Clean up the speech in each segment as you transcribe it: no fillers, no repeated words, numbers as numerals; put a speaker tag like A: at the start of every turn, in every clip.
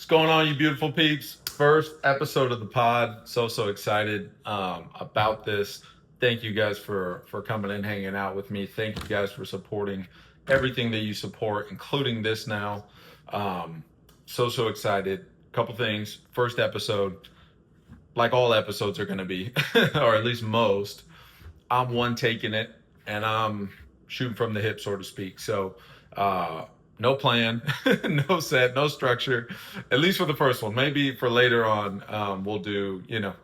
A: What's going on, you beautiful peeps? First episode of the pod. So excited about this. Thank you guys for coming in, hanging out with me. Thank you guys for supporting everything that you support, including this now. Um, so excited. Couple things. First episode, like all episodes are going to be, or at least most. I'm one taking it, and I'm shooting from the hip, so to speak. So, uh, no plan, no set, no structure. At least for the first one. Maybe for later on, we'll do a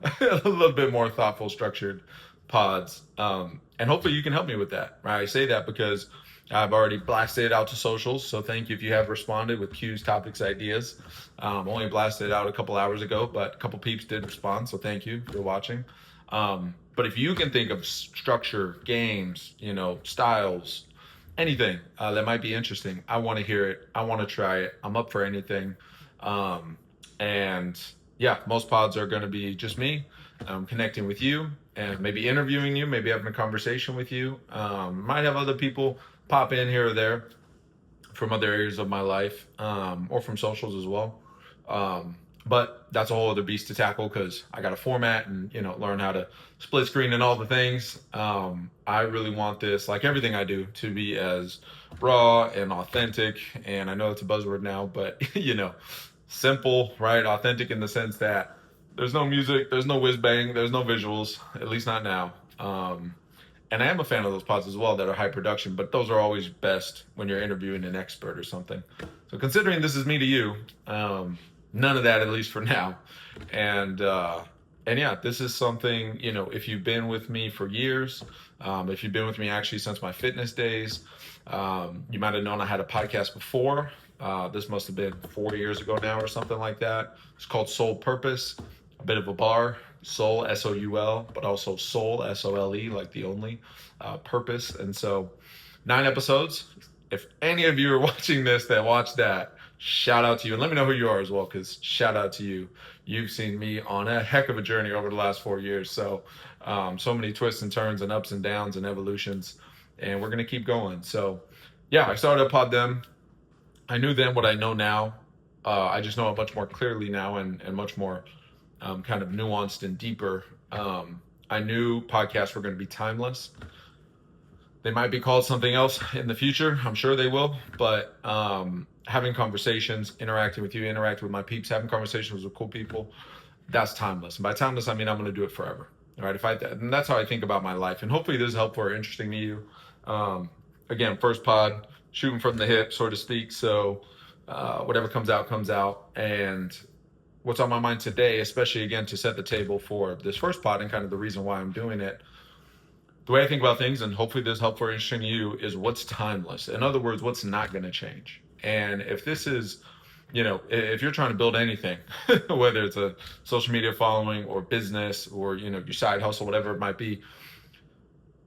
A: little bit more thoughtful, structured pods. And hopefully you can help me with that. Right? I say that because I've already blasted it out to socials. So thank you if you have responded with cues, topics, ideas. Only blasted it out a couple hours ago, but a couple peeps did respond. So thank you for watching. But if you can think of structure, games, styles, anything that might be interesting, I want to hear it. I want to try it. I'm up for anything. And yeah, most pods are going to be just me connecting with you and maybe interviewing you, maybe having a conversation with you. Might have other people pop in here or there from other areas of my life, or from socials as well. But that's a whole other beast to tackle because I got a format and learn how to split screen and all the things. I really want this, like everything I do, to be as raw and authentic. And I know it's a buzzword now, but simple, right? Authentic in the sense that there's no music, there's no whiz bang, there's no visuals, at least not now. And I am a fan of those pods as well that are high production, but those are always best when you're interviewing an expert or something. So considering this is me to you, none of that, at least for now. And yeah, this is something, if you've been with me for years, if you've been with me actually since my fitness days, you might have known I had a podcast before. This must have been 4 years ago now or something like that. It's called Soul Purpose, a bit of a bar. Soul, S-O-U-L, but also Soul, S-O-L-E, like the only purpose. And so 9 episodes. If any of you are watching this that watched that, shout out to you. And let me know who you are as well, because shout out to you. You've seen me on a heck of a journey over the last 4 years. So many twists and turns and ups and downs and evolutions. And we're going to keep going. So yeah, I started a pod then. I knew then what I know now. I just know it much more clearly now and much more kind of nuanced and deeper. I knew podcasts were going to be timeless. They might be called something else in the future. I'm sure they will. But having conversations, interacting with you, interacting with my peeps, having conversations with cool people, that's timeless. And by timeless, I mean I'm going to do it forever. All right. And that's how I think about my life. And hopefully this is helpful or interesting to you. Again, first pod, shooting from the hip, so to speak. So whatever comes out, comes out. And what's on my mind today, especially again to set the table for this first pod and kind of the reason why I'm doing it. The way I think about things, and hopefully this is helpful or interesting to you, is what's timeless. In other words, what's not going to change. And if this is, if you're trying to build anything, whether it's a social media following or business or, your side hustle, whatever it might be,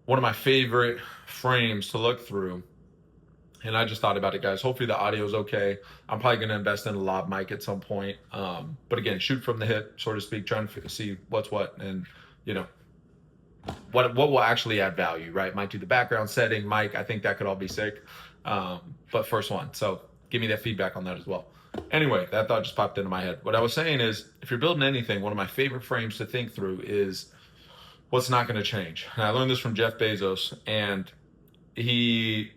A: one of my favorite frames to look through. And I just thought about it, guys. Hopefully the audio is okay. I'm probably going to invest in a lav mic at some point. But again, shoot from the hip, so to speak, trying to see what's what and, what will actually add value, right? Might do the background setting, mic. I think that could all be sick. But first one. So give me that feedback on that as well. Anyway, that thought just popped into my head. What I was saying is, if you're building anything, one of my favorite frames to think through is what's not going to change. And I learned this from Jeff Bezos, and he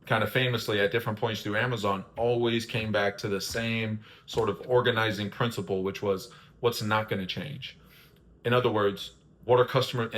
A: kind of famously at different points through Amazon always came back to the same sort of organizing principle, which was what's not going to change. In other words, what are customers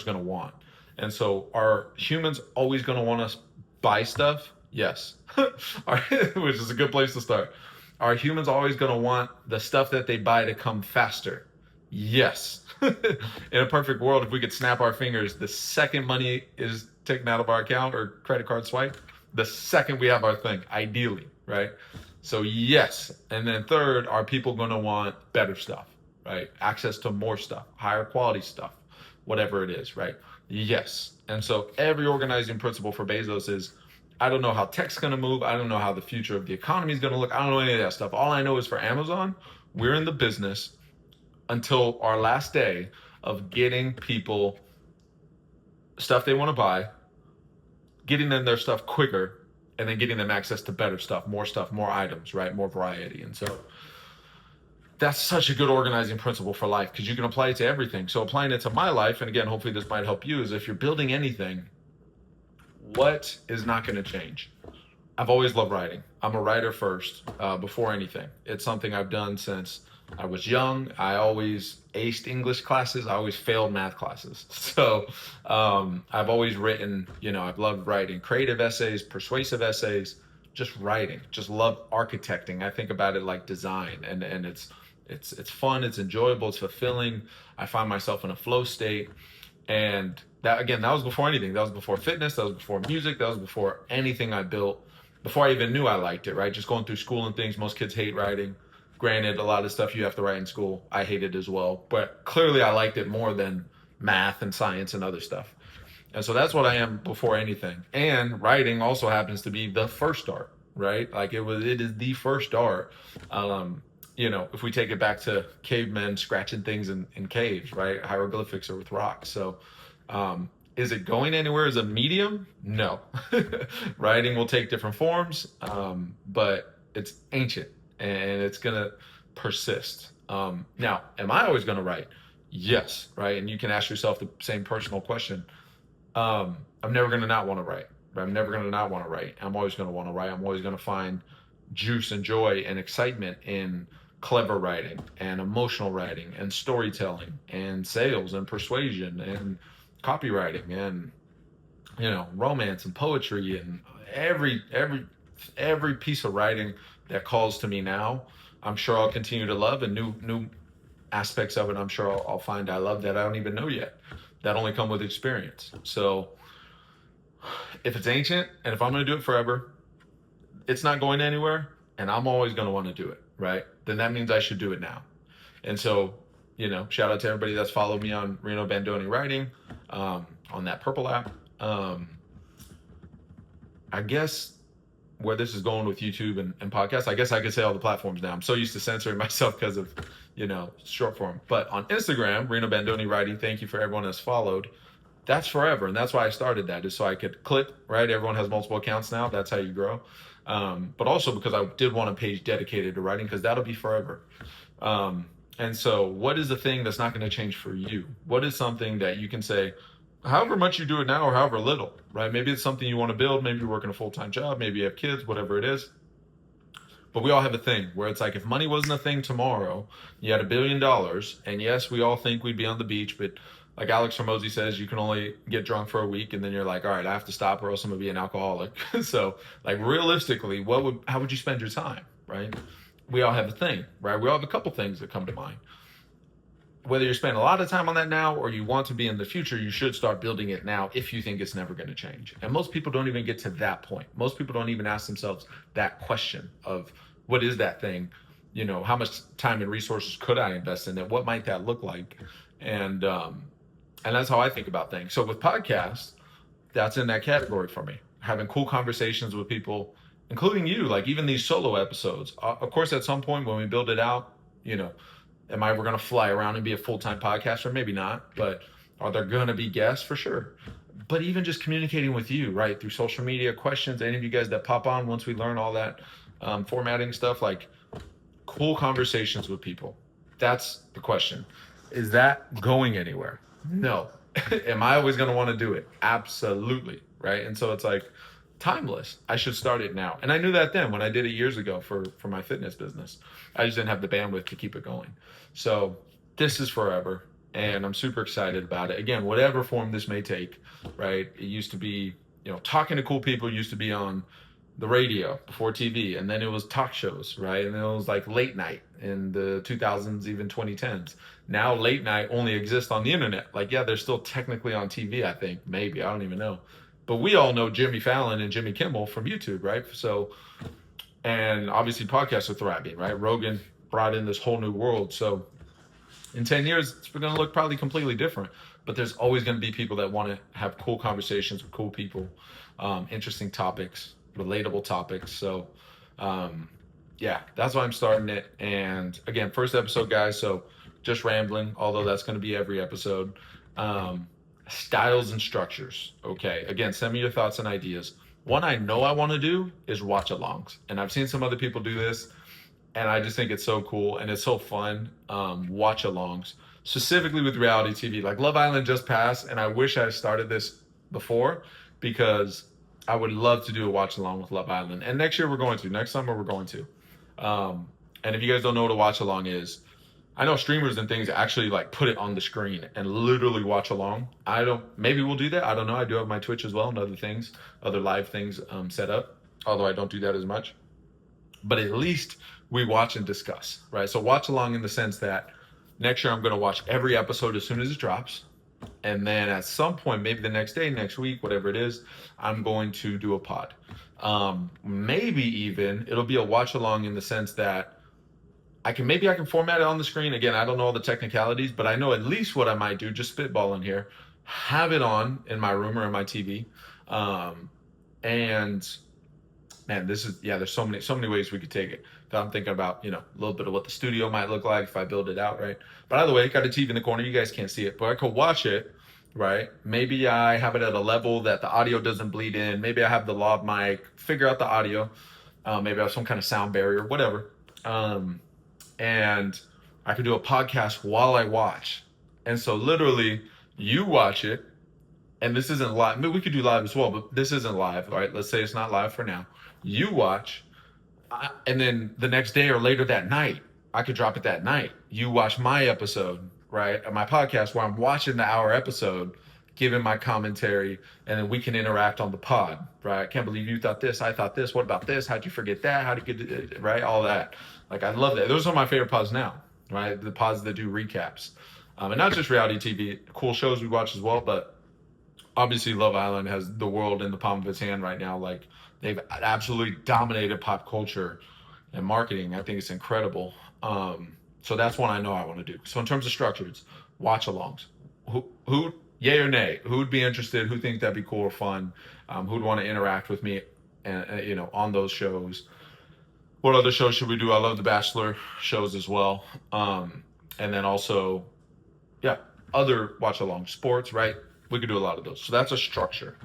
A: going to want? And so are humans always going to want us buy stuff? Yes. Which is a good place to start. Are humans always going to want the stuff that they buy to come faster? Yes. In a perfect world, if we could snap our fingers the second money is taken out of our account or credit card swipe, the second we have our thing, ideally, right? So yes. And then third, are people going to want better stuff, right? Access to more stuff, higher quality stuff, whatever it is, right? Yes. And so every organizing principle for Bezos is, I don't know how tech's going to move. I don't know how the future of the economy is going to look. I don't know any of that stuff. All I know is for Amazon, we're in the business until our last day of getting people stuff they want to buy, getting them their stuff quicker, and then getting them access to better stuff, more items, right? More variety. And so that's such a good organizing principle for life because you can apply it to everything. So applying it to my life, and again, hopefully this might help you, is if you're building anything, what is not going to change? I've always loved writing. I'm a writer first, before anything. It's something I've done since I was young. I always aced English classes. I always failed math classes. So I've always written, I've loved writing creative essays, persuasive essays, just writing. Just love architecting. I think about it like design, and it's fun, it's enjoyable, it's fulfilling. I find myself in a flow state. And that, again, that was before anything. That was before fitness, that was before music, that was before anything I built, before I even knew I liked it, right? Just going through school and things. Most kids hate writing. Granted, a lot of stuff you have to write in school, I hated as well. But clearly I liked it more than math and science and other stuff. And so that's what I am before anything. And writing also happens to be the first art, right? Like it is the first art. If we take it back to cavemen scratching things in caves, right? Hieroglyphics are with rocks. So, is it going anywhere as a medium? No. Writing will take different forms, but it's ancient and it's going to persist. Now, am I always going to write? Yes, right? And you can ask yourself the same personal question. I'm never going to not want to write. Right? I'm never going to not want to write. I'm always going to want to write. I'm always going to find juice and joy and excitement in clever writing and emotional writing and storytelling and sales and persuasion and copywriting and romance and poetry and every piece of writing that calls to me now. I'm sure I'll continue to love, and new aspects of it I'm sure I'll find I love that I don't even know yet, that only come with experience. So if it's ancient and if I'm going to do it forever, it's not going anywhere, and I'm always going to want to do it, right? Then that means I should do it now. And so, shout out to everybody that's followed me on Reno Bandoni Writing, on that purple app. I guess where this is going with YouTube and podcasts, I guess I could say all the platforms now. I'm so used to censoring myself because of, short form. But on Instagram, Reno Bandoni Writing, thank you for everyone that's followed. That's forever. And that's why I started that, is so I could click, right? Everyone has multiple accounts now. That's how you grow. But also because I did want a page dedicated to writing, because that'll be forever. And so what is the thing that's not going to change for you? What is something that you can say, however much you do it now or however little, right? Maybe it's something you want to build. Maybe you're working a full-time job. Maybe you have kids, whatever it is. But we all have a thing where it's like, if money wasn't a thing tomorrow, you had $1 billion. And yes, we all think we'd be on the beach, but like Alex Hormozy says, you can only get drunk for a week, and then you're like, all right, I have to stop or else I'm gonna be an alcoholic. So like realistically, how would you spend your time, right? We all have a thing, right? We all have a couple things that come to mind. Whether you're spending a lot of time on that now or you want to be in the future, you should start building it now if you think it's never going to change. And most people don't even get to that point. Most people don't even ask themselves that question of, what is that thing? How much time and resources could I invest in it? What might that look like? And that's how I think about things. So with podcasts, that's in that category for me. Having cool conversations with people, including you, like even these solo episodes. Of course, at some point when we build it out, am I ever going to fly around and be a full-time podcaster? Maybe not, but are there going to be guests? For sure. But even just communicating with you, right, through social media, questions, any of you guys that pop on once we learn all that formatting stuff, like cool conversations with people. That's the question. Is that going anywhere? No. Am I always going to want to do it? Absolutely. Right. And so it's like timeless. I should start it now. And I knew that then when I did it years ago for my fitness business. I just didn't have the bandwidth to keep it going. So this is forever. And I'm super excited about it. Again, whatever form this may take, right? It used to be, talking to cool people used to be on the radio before TV. And then it was talk shows, right? And then it was like late night in the 2000s, even 2010s. Now late night only exists on the internet. Like, yeah, they're still technically on TV, I think. Maybe. I don't even know. But we all know Jimmy Fallon and Jimmy Kimmel from YouTube, right? So, and obviously podcasts are thriving, right? Rogan brought in this whole new world. So in 10 years, it's going to look probably completely different. But there's always going to be people that want to have cool conversations with cool people, interesting topics, relatable topics. So, yeah, that's why I'm starting it. And again, first episode, guys. So just rambling, although that's going to be every episode. Styles and structures. Okay. Again, send me your thoughts and ideas. One I know I want to do is watch alongs. And I've seen some other people do this, and I just think it's so cool and it's so fun. Watch alongs, specifically with reality TV. Like Love Island just passed, and I wish I started this before because I would love to do a watch along with Love Island. And next year we're going to. Next summer we're going to. And if you guys don't know what a watch along is, I know streamers and things actually like put it on the screen and literally watch along. I don't. Maybe we'll do that. I don't know. I do have my Twitch as well and other things, other live things set up. Although I don't do that as much. But at least we watch and discuss, right? So watch along in the sense that next year I'm going to watch every episode as soon as it drops. And then at some point, maybe the next day, next week, whatever it is, I'm going to do a pod. Maybe even it'll be a watch along in the sense that I can format it on the screen. Again, I don't know all the technicalities, but I know at least what I might do, just spitballing here, have it on in my room or in my TV. And man, this is, yeah, there's so many ways we could take it. That I'm thinking about, a little bit of what the studio might look like if I build it out, right? But either way, got a TV in the corner. You guys can't see it, but I could watch it, right? Maybe I have it at a level that the audio doesn't bleed in. Maybe I have the lav mic, figure out the audio. Maybe I have some kind of sound barrier, whatever. And I could do a podcast while I watch. And so literally you watch it, and this isn't live. I mean, we could do live as well, but this isn't live, right? Let's say it's not live for now. You watch, and then the next day or later that night, I could drop it that night. You watch my episode, right? My podcast where I'm watching the hour episode, giving my commentary, and then we can interact on the pod, right? I can't believe you thought this. I thought this. What about this? How'd you forget that? How'd you get it, right? All that. Like, I love that. Those are my favorite pods now, right? The pods that do recaps. And not just reality TV, cool shows we watch as well, but obviously Love Island has the world in the palm of its hand right now. Like, they've absolutely dominated pop culture and marketing. I think it's incredible. So that's one I know I want to do. So in terms of structures, watch alongs. Who yay or nay? Who would be interested? Who think that'd be cool or fun? Who'd want to interact with me, and on those shows? What other shows should we do? I love the Bachelor shows as well. And then also, yeah, other watch along sports, right? We could do a lot of those. So that's a structure.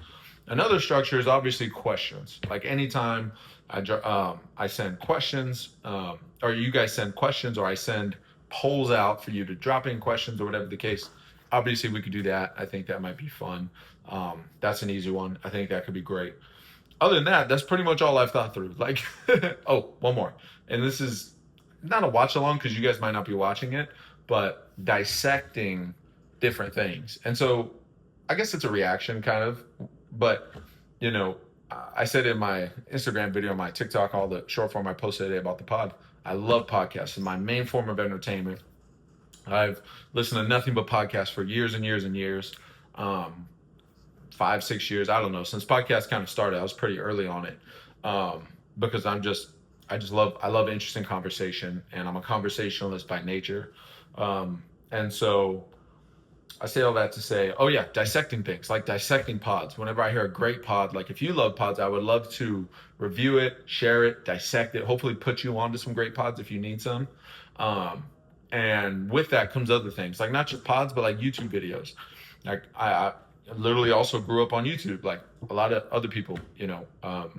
A: Another structure is obviously questions. Like anytime I send questions, or you guys send questions, or I send polls out for you to drop in questions or whatever the case. Obviously, we could do that. I think that might be fun. That's an easy one. I think that could be great. Other than that, that's pretty much all I've thought through. Like, oh, one more. And this is not a watch along because you guys might not be watching it, but dissecting different things. And so I guess it's a reaction kind of, but I said in my Instagram video, my TikTok, all the short form I posted today about the pod, I love podcasts. It's my main form of entertainment. I've listened to nothing but podcasts for years and years and years. 5, 6 years, I don't know. Since podcasts kind of started, I was pretty early on it. Because I love interesting conversation, and I'm a conversationalist by nature. And so I say all that to say, oh yeah, dissecting things, like dissecting pods. Whenever I hear a great pod, like if you love pods, I would love to review it, share it, dissect it, hopefully put you onto some great pods if you need some. And with that comes other things, like not just pods, but like YouTube videos. Like I literally also grew up on YouTube, like a lot of other people,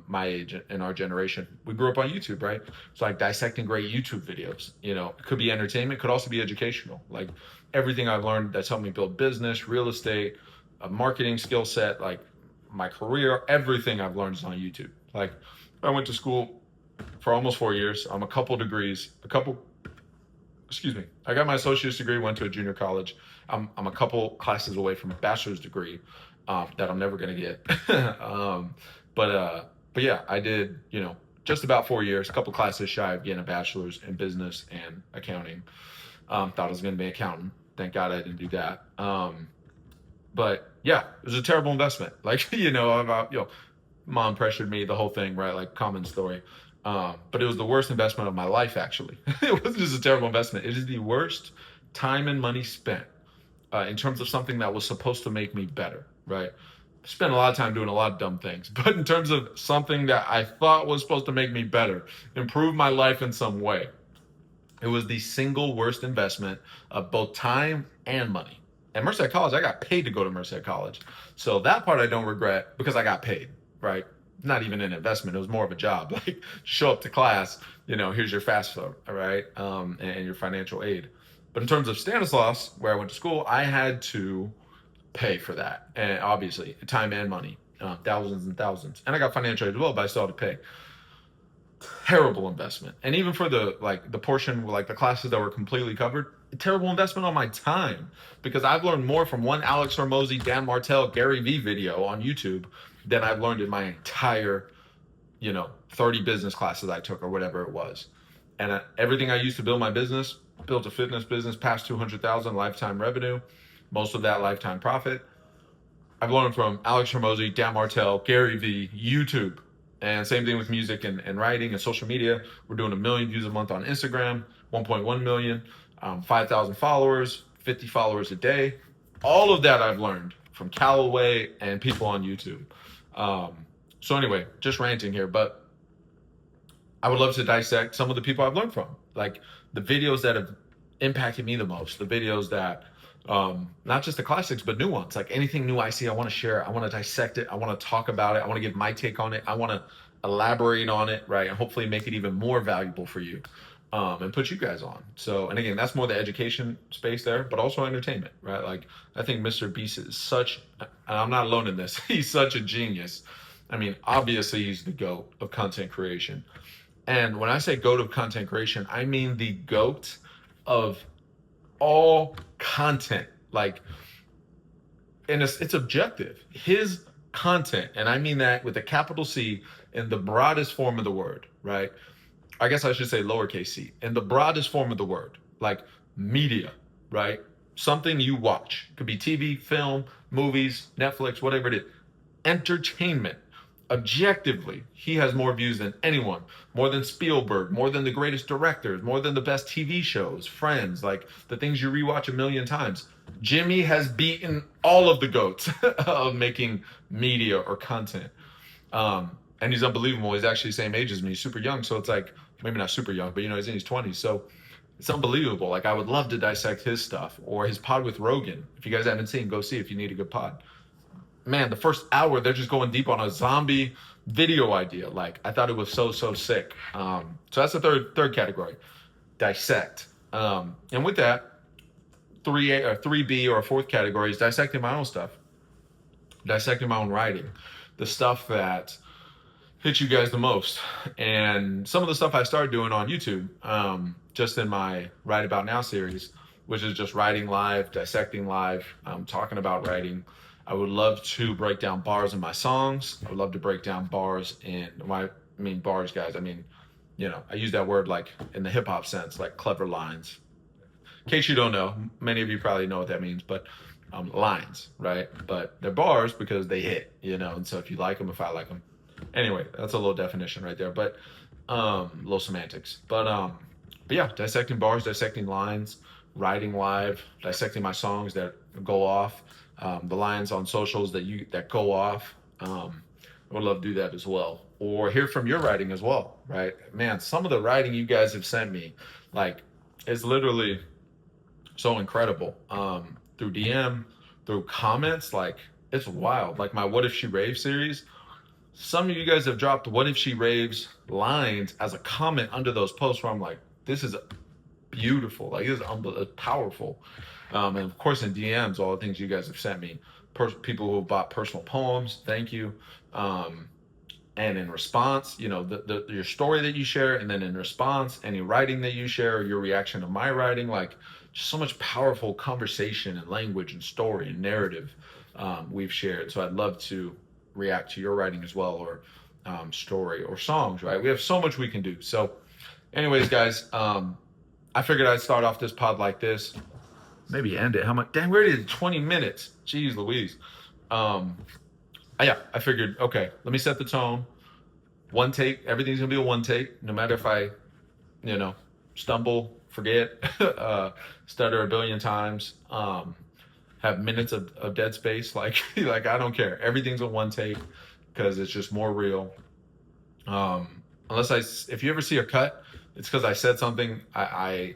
A: my age and our generation. We grew up on YouTube, right? So like dissecting great YouTube videos, it could be entertainment, could also be educational. Like everything I've learned that's helped me build business, real estate, a marketing skill set, like my career, everything I've learned is on YouTube. Like I went to school for almost 4 years. I'm I got my associate's degree, went to a junior college. I'm a couple classes away from a bachelor's degree that I'm never going to get. But yeah, I did, just about 4 years, a couple classes shy of getting a bachelor's in business and accounting. Thought I was going to be an accountant. Thank God I didn't do that. But yeah, it was a terrible investment. Like, mom pressured me, the whole thing, right? Like common story. But it was the worst investment of my life, actually. It wasn't just a terrible investment. It is the worst time and money spent in terms of something that was supposed to make me better, right? Spent a lot of time doing a lot of dumb things, but in terms of something that I thought was supposed to make me better, improve my life in some way, it was the single worst investment of both time and money. At Merced College, I got paid to go to Merced College. So that part I don't regret because I got paid, right? not even an investment. It was more of a job. Like, show up to class, here's your FAFSA, all right, and your financial aid. But in terms of Stanislaus, where I went to school, I had to pay for that, and obviously time and money, thousands and thousands. And I got financial aid as well, but I still had to pay. Terrible investment. And even for the portion, like the classes that were completely covered, terrible investment on my time, because I've learned more from one Alex Hormozy, Dan Martell, Gary Vee video on YouTube than I've learned in my entire 30 business classes I took or whatever it was. And everything I used to build my business, built a fitness business past 200,000 lifetime revenue, most of that lifetime profit, I've learned from Alex Hormozy, Dan Martell, Gary Vee, YouTube. And same thing with music and writing and social media. We're doing 1 million views a month on Instagram, 1.1 million, 5,000 followers, 50 followers a day. All of that I've learned from Callaway and people on YouTube. So anyway, just ranting here, but I would love to dissect some of the people I've learned from, like the videos that have impacted me the most, the videos that, not just the classics, but new ones. Like anything new I see, I want to share. I want to dissect it. I want to talk about it. I want to give my take on it. I want to elaborate on it, right? And hopefully make it even more valuable for you, and put you guys on. So, and again, that's more the education space there, but also entertainment, right? Like I think Mr. Beast is such, and I'm not alone in this, he's such a genius. I mean, obviously he's the GOAT of content creation. And when I say GOAT of content creation, I mean the GOAT of all content. Like, and it's objective. His content, and I mean that with a capital C in the broadest form of the word, right? I guess I should say lowercase c, in the broadest form of the word, like media, right? Something you watch. It could be TV, film, movies, Netflix, whatever it is. Entertainment. Objectively, he has more views than anyone, more than Spielberg, more than the greatest directors, more than the best TV shows, Friends, like the things you rewatch 1 million times. Jimmy has beaten all of the GOATs of making media or content. And he's unbelievable. He's actually the same age as me. He's super young. So it's like, maybe not super young, but he's in his 20s. So it's unbelievable. Like I would love to dissect his stuff, or his pod with Rogan. If you guys haven't seen, go see if you need a good pod. Man, the first hour, they're just going deep on a zombie video idea. Like, I thought it was so sick. So that's the third category, dissect. And with that, 3A or 3B or a fourth category is dissecting my own stuff, dissecting my own writing, the stuff that hits you guys the most. And some of the stuff I started doing on YouTube, just in my Write About Now series, which is just writing live, dissecting live, talking about writing. I would love to break down bars in my songs. I would love to break down bars bars, guys. I mean, I use that word like in the hip hop sense, like clever lines. In case you don't know, many of you probably know what that means, but lines, right? But they're bars because they hit, and so if you like them, if I like them. Anyway, that's a little definition right there, but little semantics. But yeah, dissecting bars, dissecting lines, writing live, dissecting my songs that go off. The lines on socials that go off. I would love to do that as well, or hear from your writing as well, right? Man, some of the writing you guys have sent me, like, is literally so incredible. Through DM, through comments, like, it's wild. Like my What If She Raves series, some of you guys have dropped What If She Raves lines as a comment under those posts where I'm like, this is beautiful. Like, this is powerful. And of course in DMs, all the things you guys have sent me, people who have bought personal poems, thank you. And in response, your story that you share, and then in response, any writing that you share, or your reaction to my writing, like just so much powerful conversation and language and story and narrative we've shared. So I'd love to react to your writing as well, or story or songs, right? We have so much we can do. So anyways, guys, I figured I'd start off this pod like this. Maybe end it. How much? Dang, we're already at 20 minutes. Jeez Louise. Yeah, I figured, okay, let me set the tone. One take. Everything's going to be a one take. No matter if I, stumble, forget, stutter 1 billion times, have minutes of dead space. Like I don't care. Everything's a one take because it's just more real. If you ever see a cut, it's because I said something, I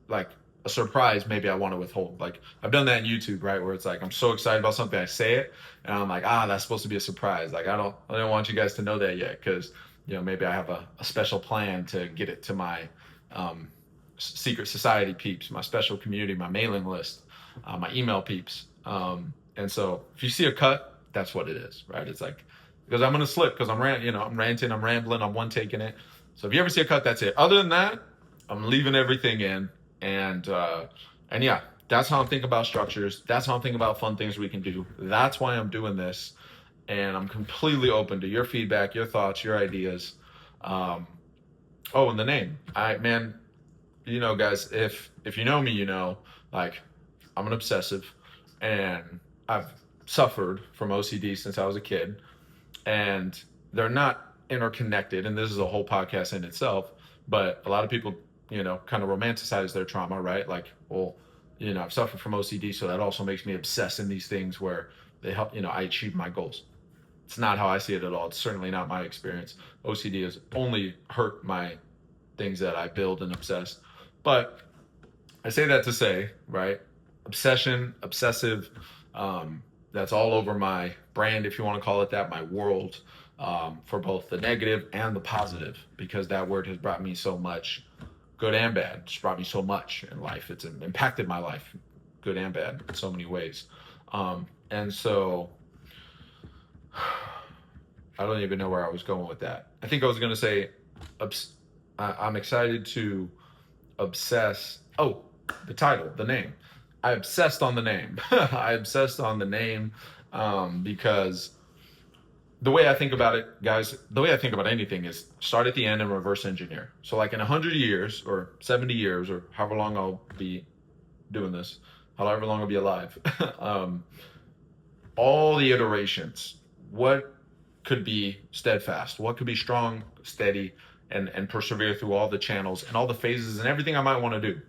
A: like, a surprise maybe I want to withhold. Like I've done that in YouTube, right? Where it's like I'm so excited about something, I say it, and I'm like, that's supposed to be a surprise. Like I don't want you guys to know that yet, because maybe I have a special plan to get it to my um, secret society peeps, my special community, my mailing list, my email peeps. And so if you see a cut, that's what it is, right? It's like, because I'm gonna slip, because I'm ranting, I'm rambling, I'm one taking it. So if you ever see a cut, that's it. Other than that, I'm leaving everything in, and yeah, that's how I'm thinking about structures. That's how I'm thinking about fun things we can do. That's why I'm doing this, and I'm completely open to your feedback, your thoughts, your ideas. Um, oh, and the name, man, guys, if you know me, like I'm an obsessive, and I've suffered from OCD since I was a kid, and they're not interconnected. And this is a whole podcast in itself. But a lot of people, kind of romanticize their trauma, right? Like, well, I've suffered from OCD, so that also makes me obsess in these things where they help, I achieve my goals. It's not how I see it at all. It's certainly not my experience. OCD has only hurt my things that I build and obsess. But I say that to say, right? Obsession, obsessive, that's all over my brand, if you want to call it that, my world, for both the negative and the positive, because that word has brought me so much good and bad. It's brought me so much in life. It's impacted my life, good and bad, in so many ways. And so I don't even know where I was going with that. I think I was going to say, I'm excited to obsess. Oh, the title, the name. I obsessed on the name. I obsessed on the name because the way I think about it, guys, the way I think about anything is start at the end and reverse engineer. So like in 100 years or 70 years or however long I'll be doing this, however long I'll be alive, all the iterations, what could be steadfast, what could be strong, steady, and persevere through all the channels and all the phases and everything I might want to do.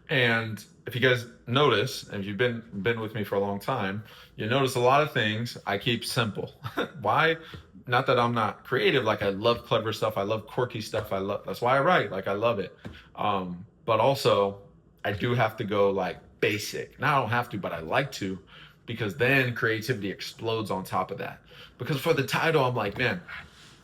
A: And if you guys notice, and if you've been with me for a long time, you notice a lot of things I keep simple. Why? Not that I'm not creative. Like I love clever stuff. I love quirky stuff. That's why I write. Like I love it. But also I do have to go like basic. Now I don't have to, but I like to, because then creativity explodes on top of that. Because for the title, I'm like, man,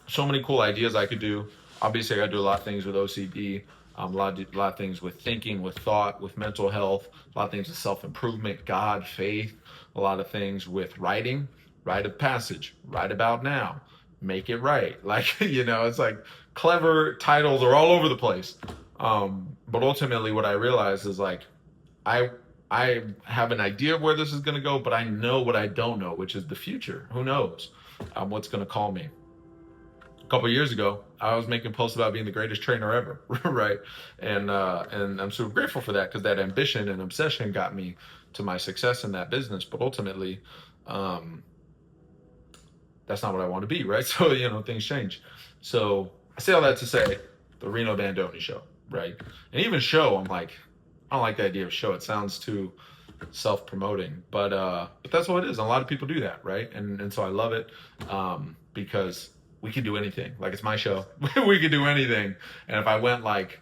A: so many cool ideas I could do. Obviously, I do a lot of things with OCD, a lot of things with thinking, with thought, with mental health, a lot of things with self-improvement, God, faith, a lot of things with writing, rite of passage, write about now, make it right. Like, it's like clever titles are all over the place. But ultimately what I realized is like, I have an idea of where this is going to go, but I know what I don't know, which is the future. Who knows what's going to call me. A couple of years ago, I was making posts about being the greatest trainer ever, right? And I'm super grateful for that, because that ambition and obsession got me to my success in that business. But ultimately, that's not what I want to be, right? So, things change. So I say all that to say the Reno Bandoni show, right? And even show, I'm like, I don't like the idea of show. It sounds too self-promoting, but that's what it is. And a lot of people do that, right? And so I love it, because we can do anything. Like, it's my show. We can do anything. And if I went like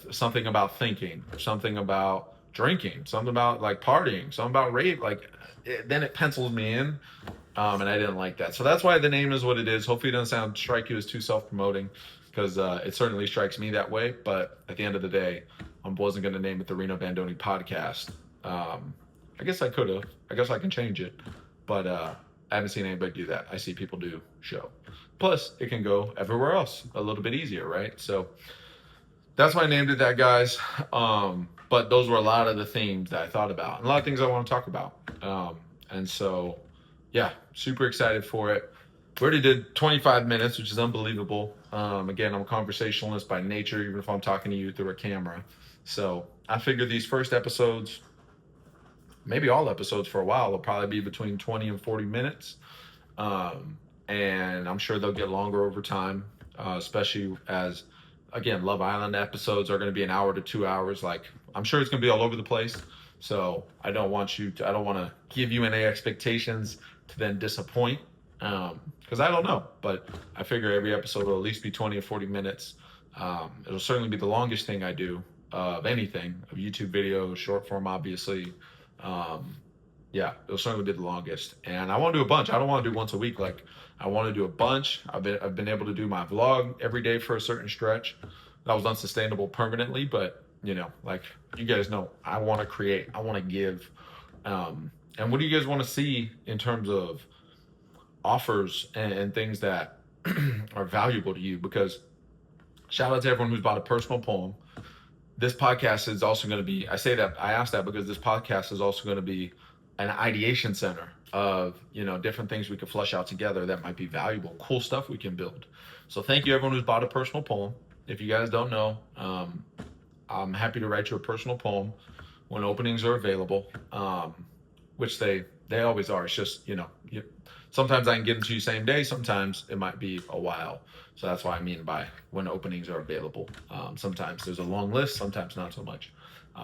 A: something about thinking, or something about drinking, something about like partying, something about rape, like then it pencils me in. And I didn't like that. So that's why the name is what it is. Hopefully it doesn't strike you as too self-promoting, because it certainly strikes me that way. But at the end of the day, I wasn't going to name it the Reno Bandoni podcast. I guess I could have. I guess I can change it. But I haven't seen anybody do that. I see people do show. Plus, it can go everywhere else a little bit easier, right? So that's why I named it that, guys. But those were a lot of the themes that I thought about, and a lot of things I want to talk about. And so, yeah, super excited for it. We already did 25 minutes, which is unbelievable. Again, I'm a conversationalist by nature, even if I'm talking to you through a camera. So I figure these first episodes, maybe all episodes for a while, will probably be between 20 and 40 minutes. And I'm sure they'll get longer over time, especially as, again, Love Island episodes are going to be an hour to 2 hours. Like, I'm sure it's going to be all over the place. So I don't want to give you any expectations to then disappoint, because I don't know. But I figure every episode will at least be 20 or 40 minutes. It'll certainly be the longest thing I do. of anything, of YouTube video, short form, obviously. Um, yeah, it was certainly be the longest. And I want to do a bunch. I don't want to do once a week. Like I want to do a bunch. I've been able to do my vlog every day for a certain stretch. That was unsustainable permanently, but like you guys know, I want to create. I want to give. And what do you guys want to see in terms of offers and things that are valuable to you? Because shout out to everyone who's bought a personal poem. This podcast is also going to be, I asked that because this podcast is also going to be an ideation center of, different things we could flesh out together that might be valuable, cool stuff we can build. So thank you everyone who's bought a personal poem. If you guys don't know, I'm happy to write you a personal poem when openings are available, which they always are. It's just, sometimes I can get them to you same day. Sometimes it might be a while. So that's what I mean by when openings are available. Sometimes there's a long list, sometimes not so much.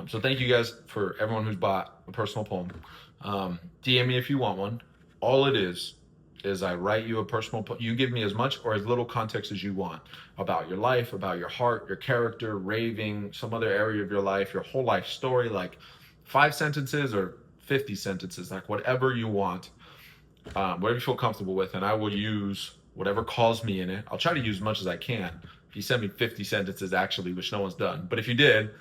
A: So thank you guys for everyone who's bought a personal poem. DM me if you want one. All it is I write you a personal poem. You give me as much or as little context as you want about your life, about your heart, your character, raving, some other area of your life, your whole life story, like 5 sentences or 50 sentences, like whatever you want. Whatever you feel comfortable with, and I will use whatever calls me in it. I'll try to use as much as I can. If you send me 50 sentences, actually, which no one's done, but if you did,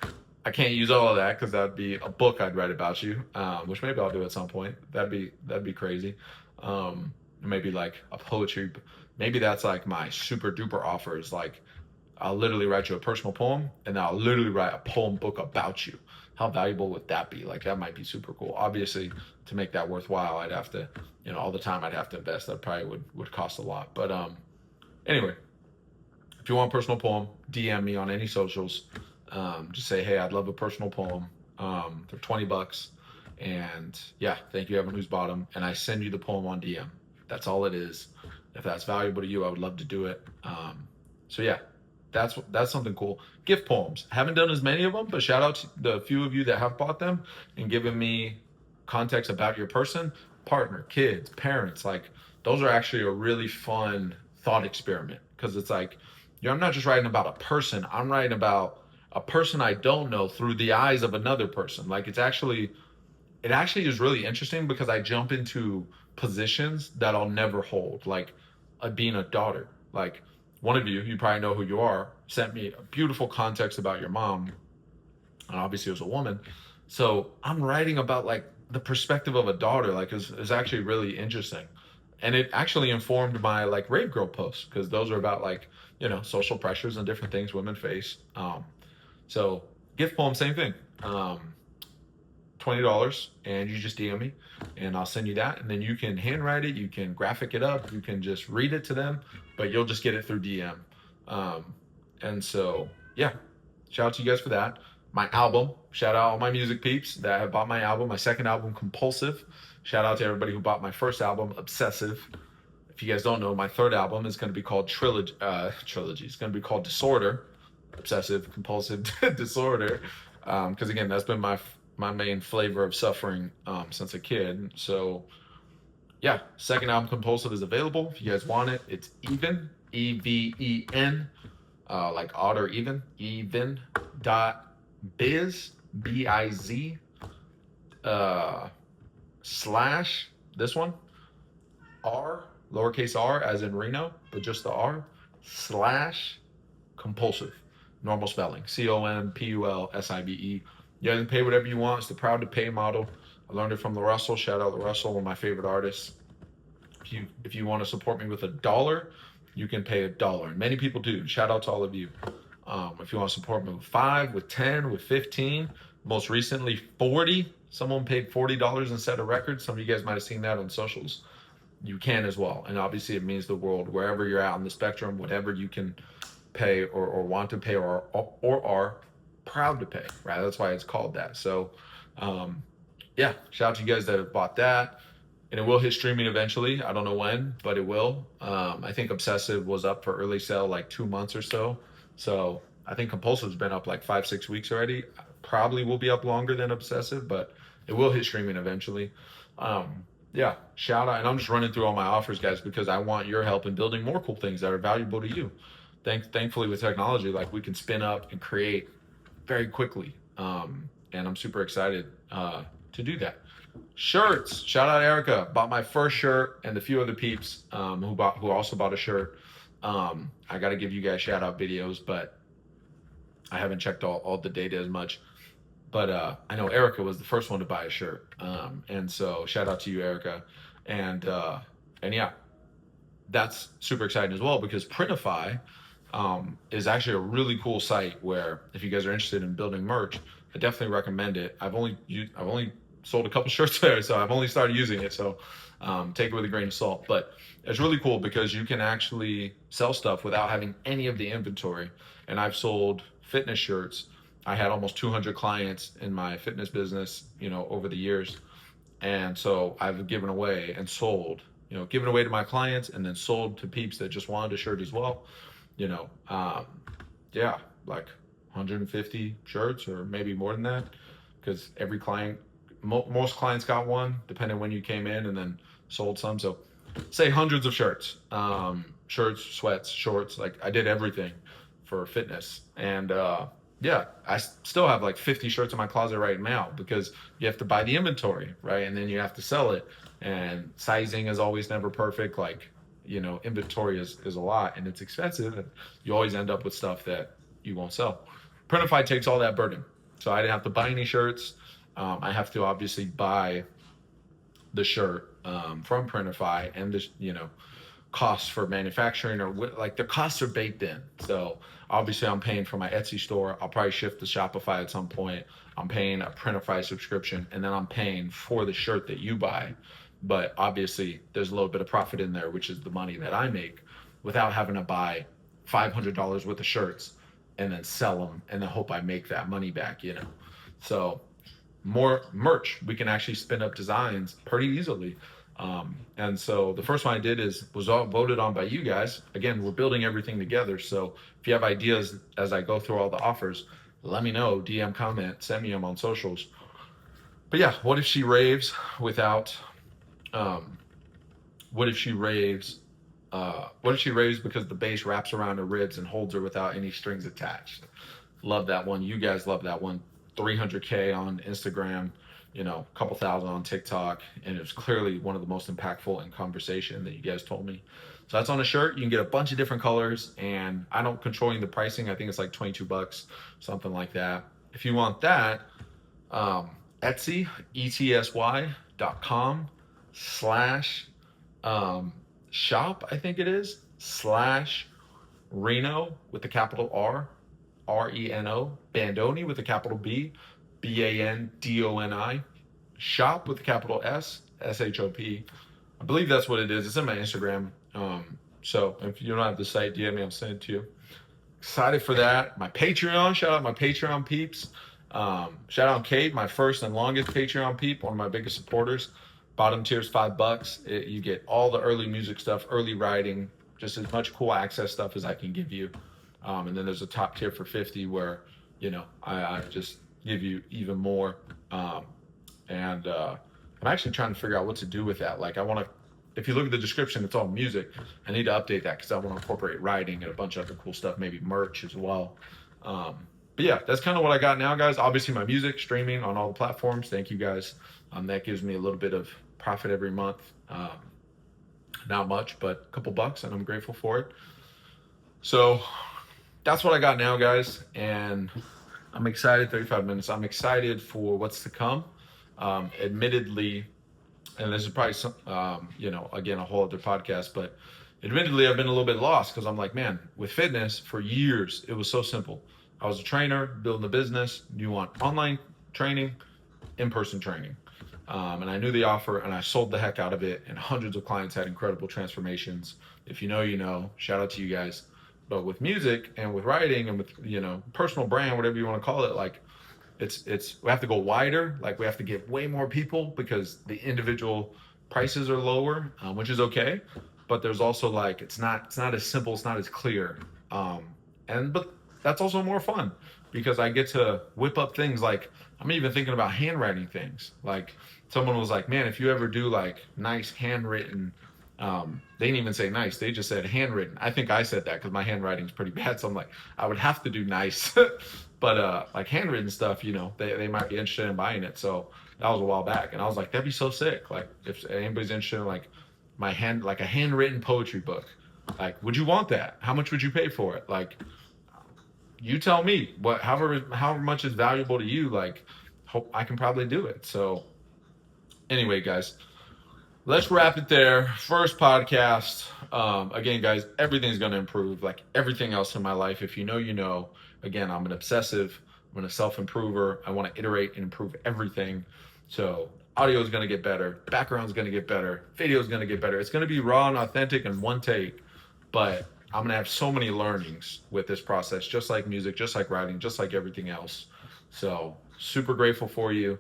A: I can't use all of that because that'd be a book I'd write about you, which maybe I'll do at some point. That'd be crazy. Maybe like a poetry. Maybe that's like my super duper offers. Like I'll literally write you a personal poem, and I'll literally write a poem book about you. How valuable would that be? Like that might be super cool. Obviously, to make that worthwhile, I'd have to, all the time I'd have to invest. That probably would cost a lot. But anyway, if you want a personal poem, DM me on any socials. Just say, hey, I'd love a personal poem. They're $20, and yeah, thank you everyone who's bought them. And I send you the poem on DM. That's all it is. If that's valuable to you, I would love to do it. So yeah. That's something cool. Gift poems. Haven't done as many of them, but shout out to the few of you that have bought them and given me context about your person, partner, kids, parents. Like those are actually a really fun thought experiment because it's like, I'm not just writing about a person. I'm writing about a person I don't know through the eyes of another person. Like it actually is really interesting because I jump into positions that I'll never hold, like being a daughter. Like one of you probably know who you are, sent me a beautiful context about your mom, and obviously it was a woman. So I'm writing about like the perspective of a daughter. Like it's actually really interesting, and it actually informed my like Rave Girl posts because those are about like social pressures and different things women face. So gift poem, same thing. $20, and you just DM me and I'll send you that, and then you can handwrite it, you can graphic it up, you can just read it to them, but you'll just get it through DM. And so yeah, shout out to you guys for that. My album, shout out all my music peeps that have bought my album, my second album, Compulsive. Shout out to everybody who bought my first album, Obsessive. If you guys don't know, my third album is going to be called Trilogy. It's going to be called Disorder, Obsessive Compulsive Disorder, because again, that's been my main flavor of suffering since a kid. So yeah, second album, Compulsive, is available. If you guys want it, it's Even, EVEN, like odd or even .biz, BIZ, slash, this one, R, lowercase r as in Reno, but just the R, slash compulsive. Normal spelling, COMPULSIVE. You guys can pay whatever you want. It's the proud to pay model. I learned it from LaRussell. Shout out LaRussell, one of my favorite artists. If you want to support me with $1, you can pay $1. And many people do. Shout out to all of you. If you want to support me with 5, with 10, with 15, most recently 40. Someone paid $40 and set a record. Some of you guys might have seen that on socials. You can as well. And obviously it means the world. Wherever you're at on the spectrum, whatever you can pay or want to pay or are proud to pay, right? That's why it's called that. So yeah, shout out to you guys that have bought that, and it will hit streaming eventually. I don't know when, but it will. I think Obsessive was up for early sale like 2 months or so. So I think Compulsive's been up like 5-6 weeks already. Probably will be up longer than Obsessive, but it will hit streaming eventually. Yeah, shout out. And I'm just running through all my offers, guys, because I want your help in building more cool things that are valuable to you. Thankfully with technology, like we can spin up and create very quickly. And I'm super excited to do that. Shirts. Shout out Erica. Bought my first shirt, and a few other peeps who also bought a shirt. I got to give you guys shout out videos, but I haven't checked all the data as much. But I know Erica was the first one to buy a shirt, and so shout out to you, Erica. And yeah, that's super exciting as well, because Printify is actually a really cool site where if you guys are interested in building merch, I definitely recommend it. I've only sold a couple shirts there, so I've only started using it. So take it with a grain of salt. But it's really cool because you can actually sell stuff without having any of the inventory. And I've sold fitness shirts. I had almost 200 clients in my fitness business, over the years. And so I've given away and sold, given away to my clients and then sold to peeps that just wanted a shirt as well. Yeah, like 150 shirts or maybe more than that, because every client, most clients got one, depending when you came in, and then sold some. So say hundreds of shirts, shirts, sweats, shorts, like I did everything for fitness. And yeah, I still have like 50 shirts in my closet right now, because you have to buy the inventory, right? And then you have to sell it. And sizing is always never perfect. Like, inventory is a lot and it's expensive. And you always end up with stuff that you won't sell. Printify takes all that burden. So I didn't have to buy any shirts. I have to obviously buy the shirt from Printify, and the, costs for manufacturing, or like the costs are baked in. So obviously I'm paying for my Etsy store. I'll probably shift to Shopify at some point. I'm paying a Printify subscription, and then I'm paying for the shirt that you buy. But obviously there's a little bit of profit in there, which is the money that I make without having to buy $500 worth of shirts and then sell them and then hope I make that money back, So more merch, we can actually spin up designs pretty easily. And so the first one I did was all voted on by you guys. Again, we're building everything together. So if you have ideas as I go through all the offers, let me know, DM, comment, send me them on socials. But yeah, what if she raves without, what if she raves because the base wraps around her ribs and holds her without any strings attached? Love that one. You guys love that one. 300K on Instagram, a couple thousand on TikTok, and it was clearly one of the most impactful in conversation that you guys told me. So that's on a shirt. You can get a bunch of different colors, and I don't controlling the pricing. I think it's like $22, something like that. If you want that, Etsy, etsy.com/shop, I think it is, /Reno with the capital R, Reno, Bandoni with a capital B, Bandoni, shop with a capital S, SHOP. I believe that's what it is. It's in my Instagram. So if you don't have the site, DM me, I'll send it to you. Excited for that. My Patreon, shout out my Patreon peeps. Shout out Kate, my first and longest Patreon peep, one of my biggest supporters. Bottom tier is $5. You get all the early music stuff, early writing, just as much cool access stuff as I can give you. And then there's a top tier for 50 where, I just give you even more. And I'm actually trying to figure out what to do with that. Like if you look at the description, it's all music. I need to update that because I want to incorporate writing and a bunch of other cool stuff, maybe merch as well. But yeah, that's kind of what I got now, guys. Obviously my music streaming on all the platforms. Thank you guys. That gives me a little bit of profit every month. Not much, but a couple bucks, and I'm grateful for it. So that's what I got now, guys. And I'm excited. 35 minutes. I'm excited for what's to come. Admittedly, and this is probably some, again, a whole other podcast, but admittedly, I've been a little bit lost because I'm like, man, with fitness for years, it was so simple. I was a trainer, building a business. You want online training, in-person training. And I knew the offer, and I sold the heck out of it, and hundreds of clients had incredible transformations. If you know, you know. Shout out to you guys. But with music and with writing and with, personal brand, whatever you want to call it, like it's we have to go wider. Like we have to get way more people because the individual prices are lower, which is okay. But there's also like, it's not as simple. It's not as clear. But that's also more fun because I get to whip up things. Like I'm even thinking about handwriting things. Like someone was like, man, if you ever do like nice handwritten They didn't even say nice. They just said handwritten. I think I said that because my handwriting's pretty bad. So I'm like, I would have to do nice. But like handwritten stuff, they might be interested in buying it. So that was a while back. And I was like, that'd be so sick. Like if anybody's interested in like like a handwritten poetry book, like, would you want that? How much would you pay for it? Like, you tell me however much is valuable to you, like, hope I can probably do it. So anyway, guys, let's wrap it there. First podcast. Again, guys, everything's going to improve like everything else in my life. If you know, you know. Again, I'm an obsessive. I'm a self-improver. I want to iterate and improve everything. So audio is going to get better. Background is going to get better. Video is going to get better. It's going to be raw and authentic in one take. But I'm going to have so many learnings with this process, just like music, just like writing, just like everything else. So super grateful for you.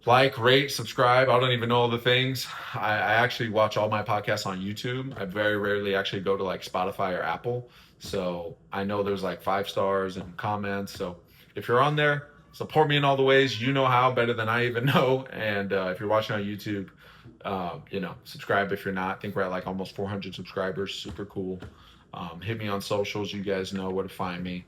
A: Like, rate, subscribe. I don't even know all the things. I actually watch all my podcasts on YouTube. I very rarely actually go to like Spotify or Apple. So I know there's like 5 stars and comments. So if you're on there, support me in all the ways. You know how better than I even know. And if you're watching on YouTube, subscribe if you're not. I think we're at like almost 400 subscribers. Super cool. Hit me on socials. You guys know where to find me.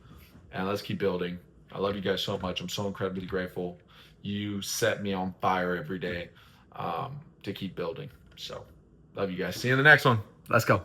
A: And let's keep building. I love you guys so much. I'm so incredibly grateful. You set me on fire every day to keep building. So love you guys. See you in the next one. Let's go.